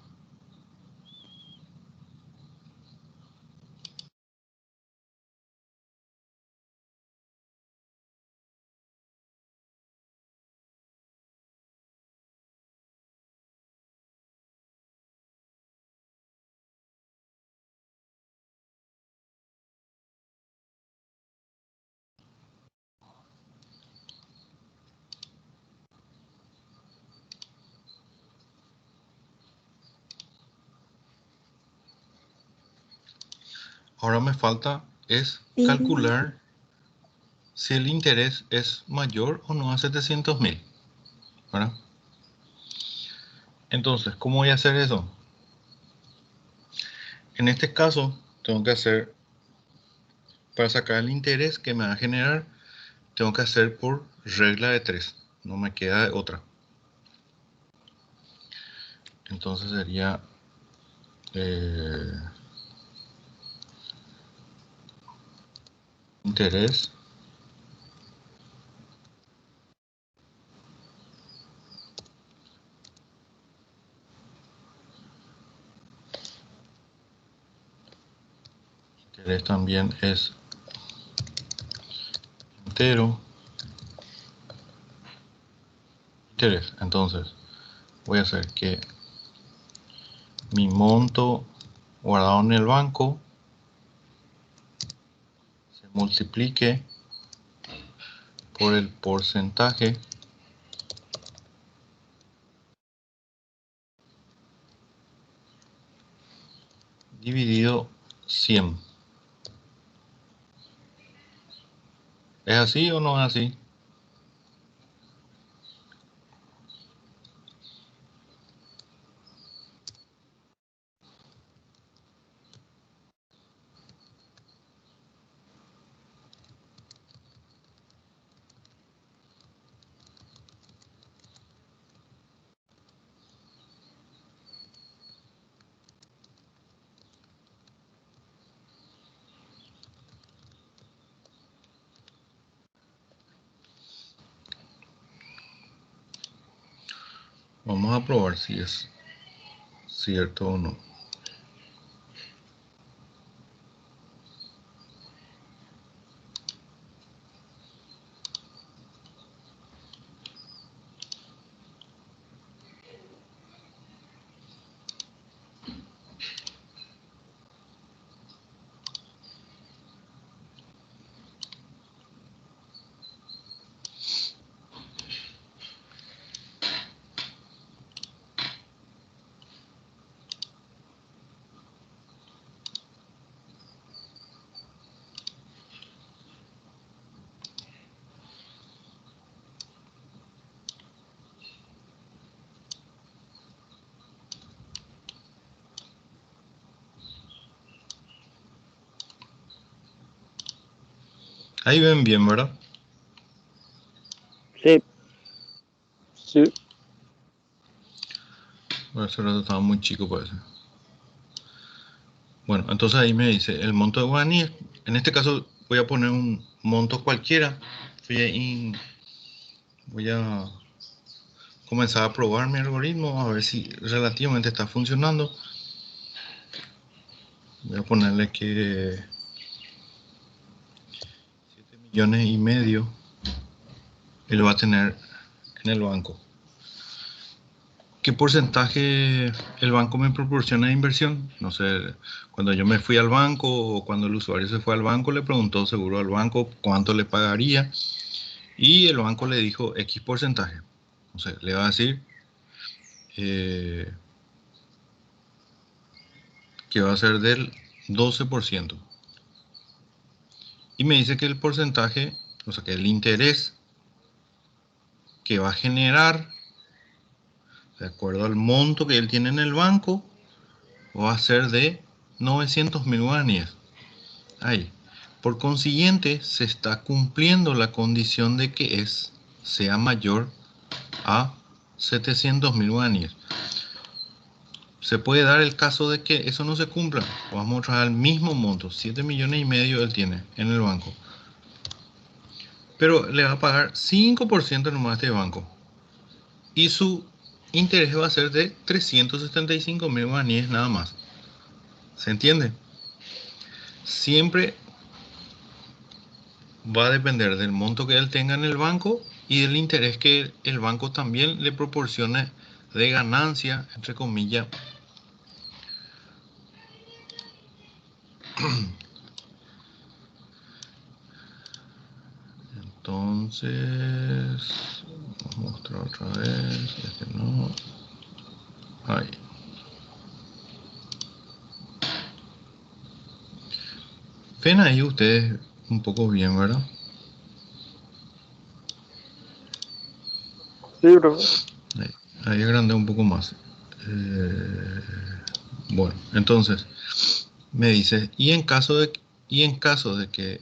Ahora me falta es Sí. calcular si el interés es mayor o no a 700.000, ¿verdad? Entonces, ¿cómo voy a hacer eso? En este caso, tengo que hacer, para sacar el interés que me va a generar, tengo que hacer por regla de 3. No me queda de otra. Entonces sería interés también es entero. Interés. Entonces, voy a hacer que mi monto guardado en el banco se multiplique por el porcentaje dividido 100. ¿Es así o no es así? Vamos a probar si es cierto o no. Ahí ven bien, ¿verdad? Sí. Sí. Ese rato estaba muy chico, parece. Bueno, entonces ahí me dice el monto de guaraníes. En este caso voy a poner un monto cualquiera. Voy a comenzar a probar mi algoritmo a ver si relativamente está funcionando. Voy a ponerle que 7,5 millones él va a tener en el banco. ¿Qué porcentaje el banco me proporciona de inversión? No sé, cuando yo me fui al banco o cuando el usuario se fue al banco, le preguntó seguro al banco cuánto le pagaría y el banco le dijo X porcentaje. O sea, le va a decir que va a ser del 12%. Y me dice que el porcentaje, o sea, que el interés que va a generar, de acuerdo al monto que él tiene en el banco, va a ser de 900,000 guaraníes. Ahí. Por consiguiente, se está cumpliendo la condición de que sea mayor a 700,000 guaraníes. Se puede dar el caso de que eso no se cumpla. Vamos a mostrar el mismo monto, 7,5 millones él tiene en el banco. Pero le va a pagar 5% nomás a este banco. Y su interés va a ser de 375,000 guaraníes nada más. ¿Se entiende? Siempre va a depender del monto que él tenga en el banco y del interés que el banco también le proporcione de ganancia, entre comillas. Entonces, vamos a mostrar otra vez. Este no. Ahí. Ven ahí ustedes un poco bien, ¿verdad? Sí, profe. Ahí agrandé un poco más. Bueno, entonces me dice, y en caso de que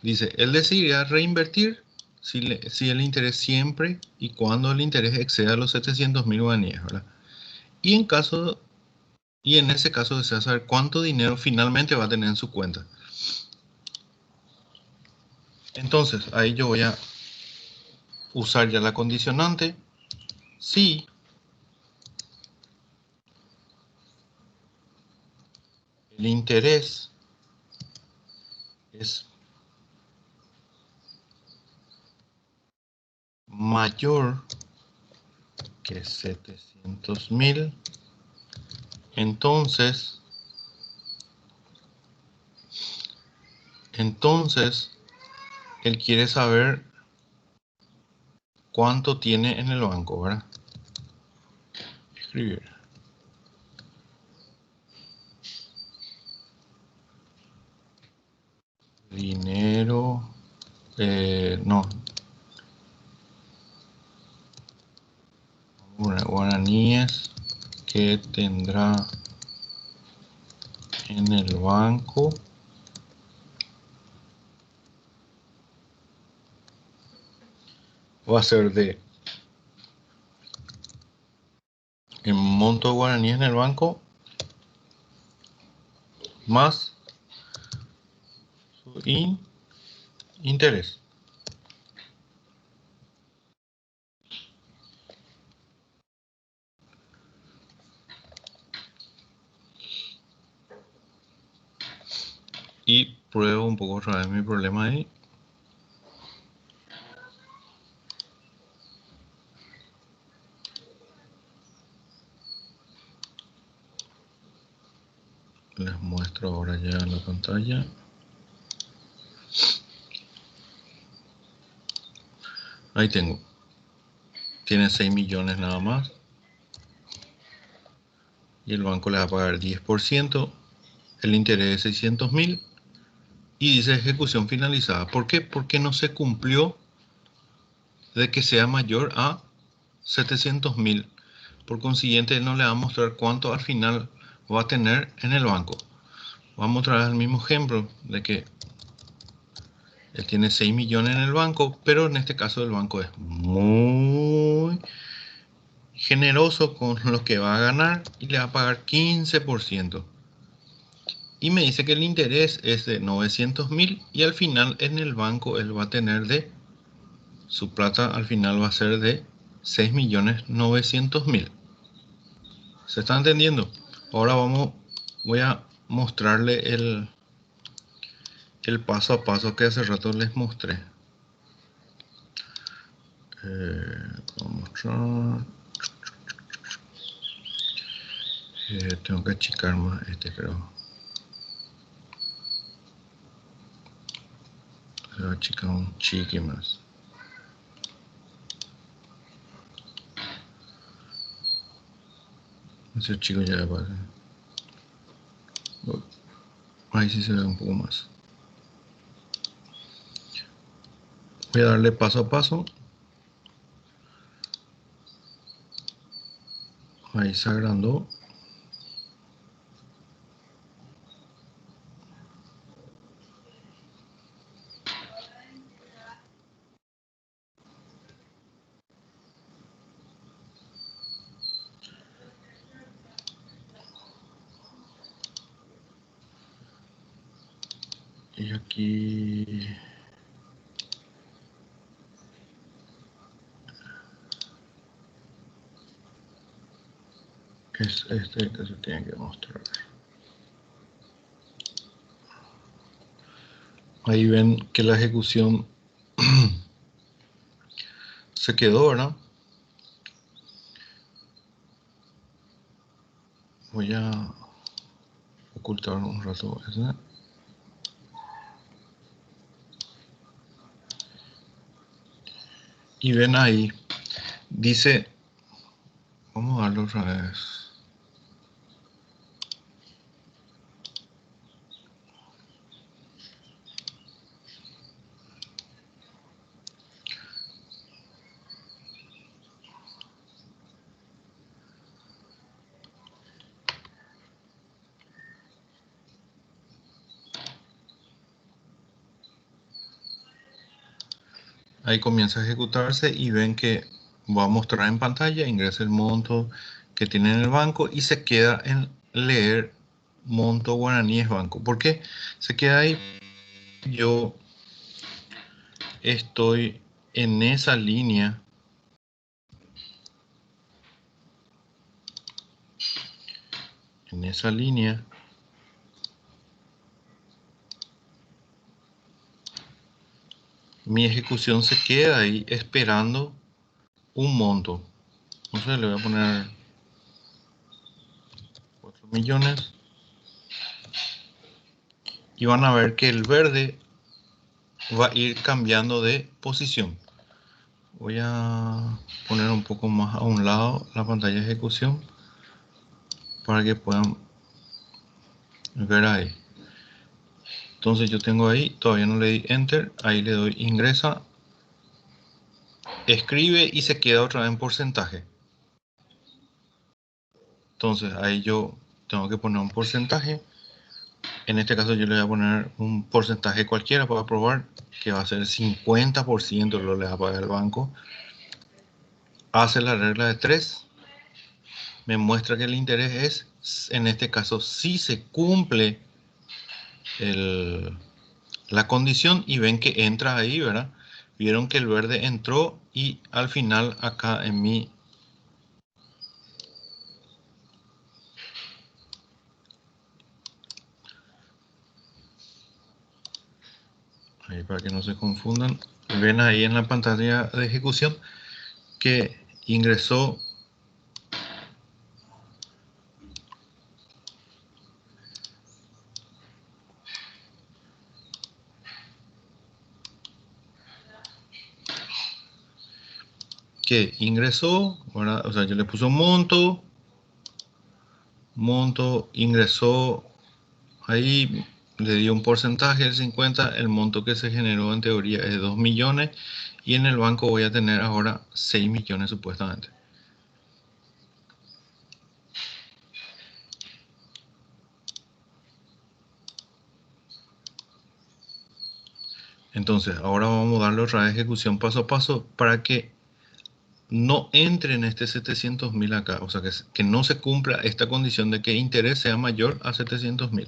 dice, él decidirá reinvertir si el interés siempre y cuando el interés exceda los 700,000 guaraníes, ¿verdad? Y en ese caso desea saber cuánto dinero finalmente va a tener en su cuenta. Entonces, ahí yo voy a usar ya la condicionante. Si el interés es mayor que 700,000, entonces él quiere saber cuánto tiene en el banco, ¿verdad? Escribir. Dinero, no. Guaraníes que tendrá en el banco va a ser de el monto de guaraníes en el banco más su interés. Y pruebo un poco otra vez mi problema ahí. Les muestro ahora ya en la pantalla. Ahí tengo. Tiene 6 millones nada más. Y el banco le va a pagar 10%. El interés es 600,000. Y dice ejecución finalizada. ¿Por qué? Porque no se cumplió de que sea mayor a 700,000. Por consiguiente, él no le va a mostrar cuánto al final va a tener en el banco. Vamos a traer el mismo ejemplo de que él tiene 6 millones en el banco, pero en este caso el banco es muy generoso con lo que va a ganar y le va a pagar 15%. y me dice que el interés es de 900.000 y al final en el banco él va a tener su plata al final va a ser de 6.900.000. ¿Se está entendiendo? Ahora voy a mostrarle el paso a paso que hace rato les mostré. Vamos a mostrar. Tengo que achicar más creo. Voy a achicar un chiqui más. Ese chico ya pasa. Ahí sí se ve un poco más. Voy a darle paso a paso. Ahí se agrandó. Y aquí es este que se tiene que mostrar. Ahí ven que la ejecución se quedó, ¿verdad? Voy a ocultar un rato ese. Y ven ahí, dice, vamos a darle otra vez. Ahí comienza a ejecutarse y ven que va a mostrar en pantalla, ingresa el monto que tiene en el banco y se queda en leer monto guaraníes banco. ¿Por qué se queda ahí? Yo estoy en esa línea. En esa línea. Mi ejecución se queda ahí esperando un monto. Entonces le voy a poner 4 millones. Y van a ver que el verde va a ir cambiando de posición. Voy a poner un poco más a un lado la pantalla de ejecución para que puedan ver ahí. Entonces yo tengo ahí, todavía no le di enter, ahí le doy ingresa, escribe y se queda otra vez en porcentaje. Entonces ahí yo tengo que poner un porcentaje. En este caso yo le voy a poner un porcentaje cualquiera para probar, que va a ser 50% lo le va a pagar el banco. Hace la regla de 3. Me muestra que el interés es, en este caso, si se cumple la condición y ven que entra ahí, ¿verdad? Vieron que el verde entró y al final acá en mi ahí para que no se confundan, ven ahí en la pantalla de ejecución que ingresó ¿verdad? O sea, yo le puse un monto, ingresó ahí, le dio un porcentaje del 50, el monto que se generó en teoría es 2 millones y en el banco voy a tener ahora 6 millones supuestamente. Entonces, ahora vamos a darle otra vez ejecución paso a paso para que no entre en este 700.000 acá, o sea, que no se cumpla esta condición de que interés sea mayor a 700.000.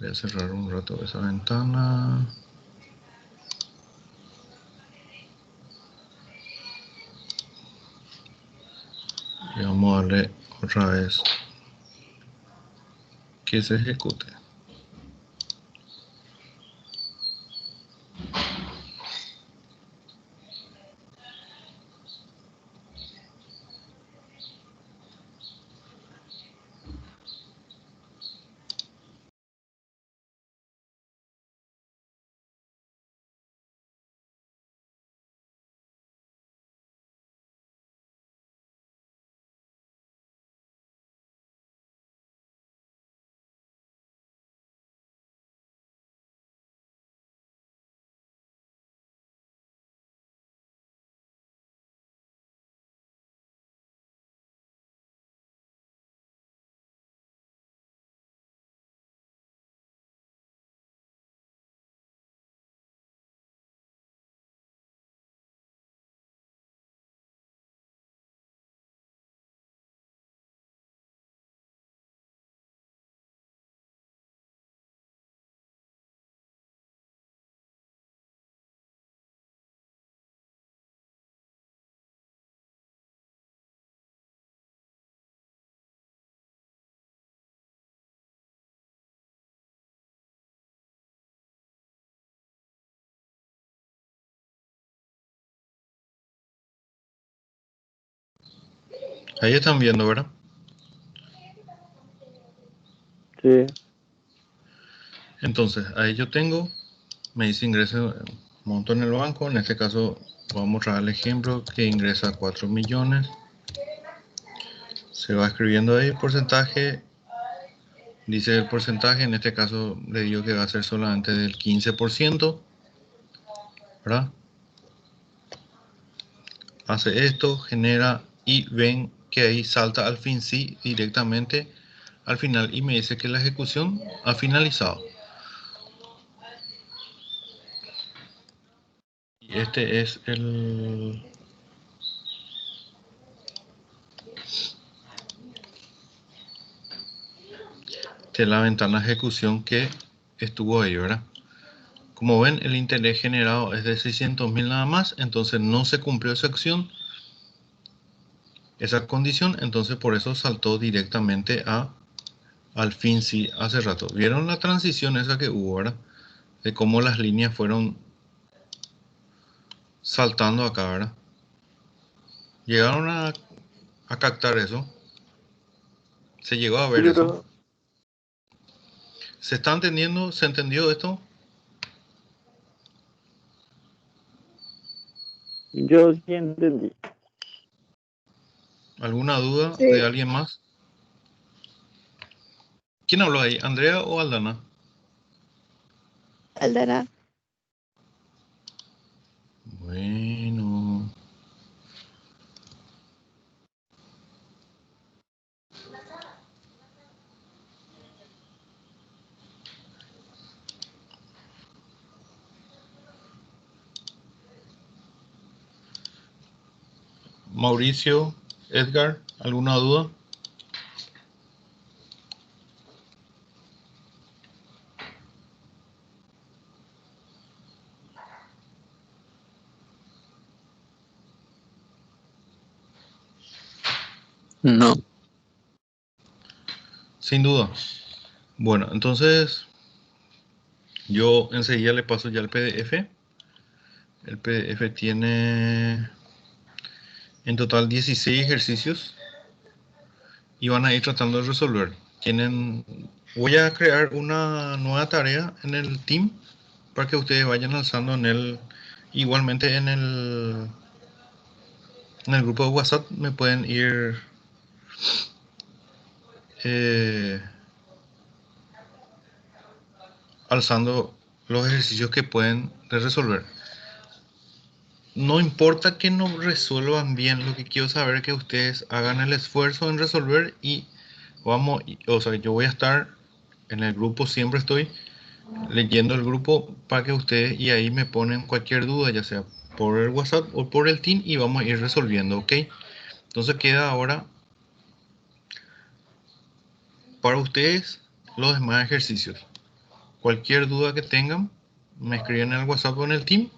Voy a cerrar un rato esa ventana. Y vamos a darle otra vez que se ejecute. Ahí están viendo, ¿verdad? Sí. Entonces, ahí yo tengo, me dice ingreso, monto en el banco. En este caso, vamos a mostrar el ejemplo que ingresa 4 millones. Se va escribiendo ahí el porcentaje. Dice el porcentaje, en este caso le digo que va a ser solamente del 15%, ¿verdad? Hace esto, genera y ven que ahí salta al fin sí directamente al final y me dice que la ejecución ha finalizado. Y este es la ventana de ejecución que estuvo ahí, ¿verdad? Como ven, el interés generado es de 600.000 nada más, entonces no se cumplió esa acción, esa condición, entonces por eso saltó directamente al fin sí hace rato. ¿Vieron la transición esa que hubo, verdad? De cómo las líneas fueron saltando acá, ¿verdad? Llegaron a captar eso. Se llegó a ver eso. ¿Se está entendiendo? ¿Se entendió esto? Yo sí entendí. ¿Alguna duda Sí. de alguien más? ¿Quién habló ahí? ¿Andrea o Aldana? Aldana. Bueno. Mauricio, Edgar, ¿alguna duda? No. Sin duda. Bueno, entonces yo enseguida le paso ya el PDF. El PDF tiene en total 16 ejercicios y van a ir tratando de resolver. Voy a crear una nueva tarea en el team para que ustedes vayan alzando igualmente en el grupo de WhatsApp me pueden ir alzando los ejercicios que pueden resolver. No importa que no resuelvan bien, lo que quiero saber es que ustedes hagan el esfuerzo en resolver y yo voy a estar en el grupo, siempre estoy leyendo el grupo para que ustedes y ahí me ponen cualquier duda, ya sea por el WhatsApp o por el team y vamos a ir resolviendo, ¿ok? Entonces queda ahora para ustedes los demás ejercicios. Cualquier duda que tengan, me escriben en el WhatsApp o en el Team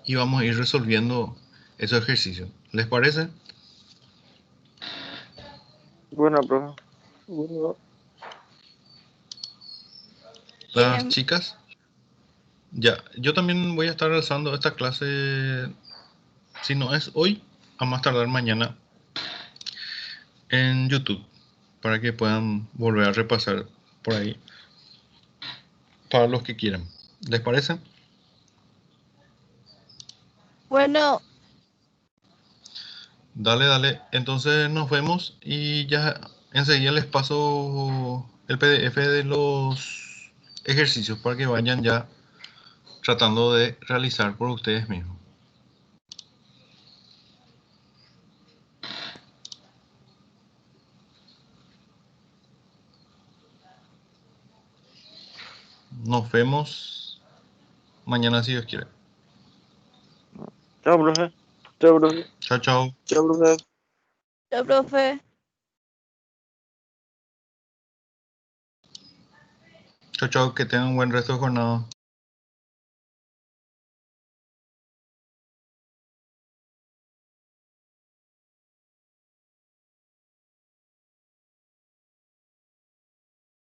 y vamos a ir resolviendo esos ejercicios. ¿Les parece? Bueno, profe. Bueno, Las Bien. chicas, ya, yo también voy a estar realizando esta clase, si no es hoy, a más tardar mañana en YouTube, para que puedan volver a repasar por ahí, para los que quieran. ¿Les parece? Bueno, Dale, dale. Entonces nos vemos y ya enseguida les paso el PDF de los ejercicios para que vayan ya tratando de realizar por ustedes mismos. Nos vemos mañana si Dios quiere. chao, profe. Chao, profe. Chao, chao. Chao, profe. yo, profe. Chao, chao. Que tengan un buen resto de jornada.